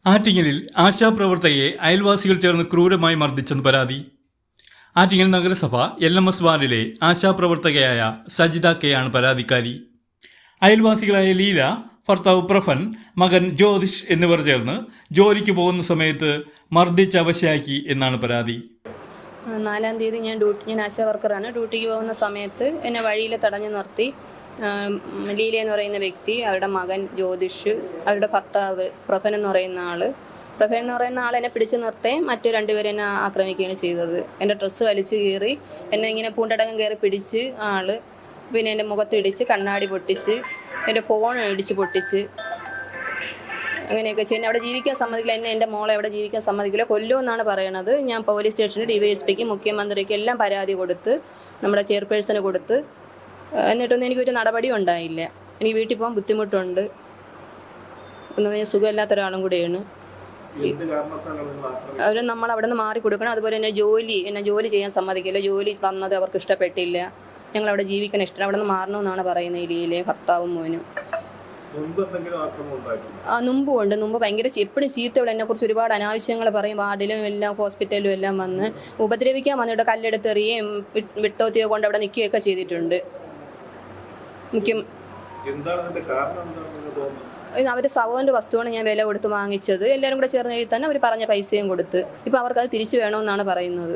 ആറ്റിങ്ങലിൽ ആശാപ്രവർത്തകയെ അയൽവാസികൾ ചേർന്ന് ക്രൂരമായി മർദ്ദിച്ചെന്ന് പരാതി. ആറ്റിങ്ങൽ നഗരസഭ LMS വാർഡിലെ ആശാപ്രവർത്തകയായ സജിത കെയാണ് പരാതിക്കാരി. അയൽവാസികളായ ലീല, ഭർത്താവ് പ്രഫൻ, മകൻ ജ്യോതിഷ് എന്നിവർ ചേർന്ന് ജോലിക്ക് പോകുന്ന സമയത്ത് മർദ്ദിച്ച് അവശയാക്കി എന്നാണ് പരാതി. 4-ാം തീയതി ഞാൻ ആശാ വർക്കറാണ്. ഡ്യൂട്ടിക്ക് പോകുന്ന സമയത്ത് എന്നെ വഴിയിൽ തടഞ്ഞു നിർത്തി ലീല എന്ന് പറയുന്ന വ്യക്തി, അവരുടെ മകൻ ജ്യോതിഷ്, അവരുടെ ഭർത്താവ് പ്രഫൻ എന്ന് പറയുന്ന ആൾ എന്നെ പിടിച്ചു നിർത്തേ മറ്റു രണ്ടുപേരും എന്നെ ആക്രമിക്കുകയാണ് ചെയ്തത്. എൻ്റെ ഡ്രസ്സ് വലിച്ചു കീറി എന്നെ ഇങ്ങനെ പൂണ്ടടക്കം കയറി പിടിച്ച് പിന്നെ എൻ്റെ മുഖത്തിടിച്ച്, കണ്ണാടി പൊട്ടിച്ച്, എൻ്റെ ഫോൺ ഇടിച്ച് പൊട്ടിച്ച്, അങ്ങനെയൊക്കെ ചെയ്യുന്നത്. അവിടെ ജീവിക്കാൻ സമ്മതിക്കില്ല, എൻ്റെ മോളെ അവിടെ ജീവിക്കാൻ സമ്മതിക്കില്ല, കൊല്ലുമെന്നാണ് പറയണത്. ഞാൻ പോലീസ് സ്റ്റേഷനിൽ DYSPക്ക്, മുഖ്യമന്ത്രിക്ക് എല്ലാം പരാതി കൊടുത്ത്, നമ്മുടെ ചെയർപേഴ്സന് കൊടുത്ത്, എന്നിട്ടൊന്നും എനിക്കൊരു നടപടി ഉണ്ടായില്ല. എനിക്ക് വീട്ടിൽ പോകാൻ ബുദ്ധിമുട്ടുണ്ട്. ഒന്നും സുഖമില്ലാത്ത ഒരാളും കൂടെയാണ്. അവർ നമ്മൾ അവിടെ നിന്ന് മാറി കൊടുക്കണം. അതുപോലെ എന്നെ ജോലി ചെയ്യാൻ സമ്മതിക്കില്ല. ജോലി തന്നത് അവർക്ക് ഇഷ്ടപ്പെട്ടില്ല. ഞങ്ങളവിടെ ജീവിക്കാൻ ഇഷ്ടം, അവിടെ നിന്ന് മാറണമെന്നാണ് പറയുന്നത് ലീലയെ ഭർത്താവും മോനും. മുമ്പ് ഭയങ്കര എപ്പോഴും ചീത്തകൾ എന്നെക്കുറിച്ച് ഒരുപാട് അനാവശ്യങ്ങൾ പറയും. വാർഡിലും എല്ലാം ഹോസ്പിറ്റലിലും എല്ലാം വന്ന് ഉപദ്രവിക്കാൻ വന്നിട്ട് കല്ലെടുത്തെറിയുകയും വിട്ടോത്തിയോ കൊണ്ട് അവിടെ നിൽക്കുകയൊക്കെ ചെയ്തിട്ടുണ്ട്. അവർ സഹോദരൻ്റെ വസ്തുവാണ് ഞാൻ വില കൊടുത്ത് വാങ്ങിച്ചത്. എല്ലാവരും കൂടെ ചേർന്ന് എഴുതി തന്നെ അവർ പറഞ്ഞ പൈസയും കൊടുത്ത്. ഇപ്പോൾ അവർക്കത് തിരിച്ചു വേണമെന്നാണ് പറയുന്നത്.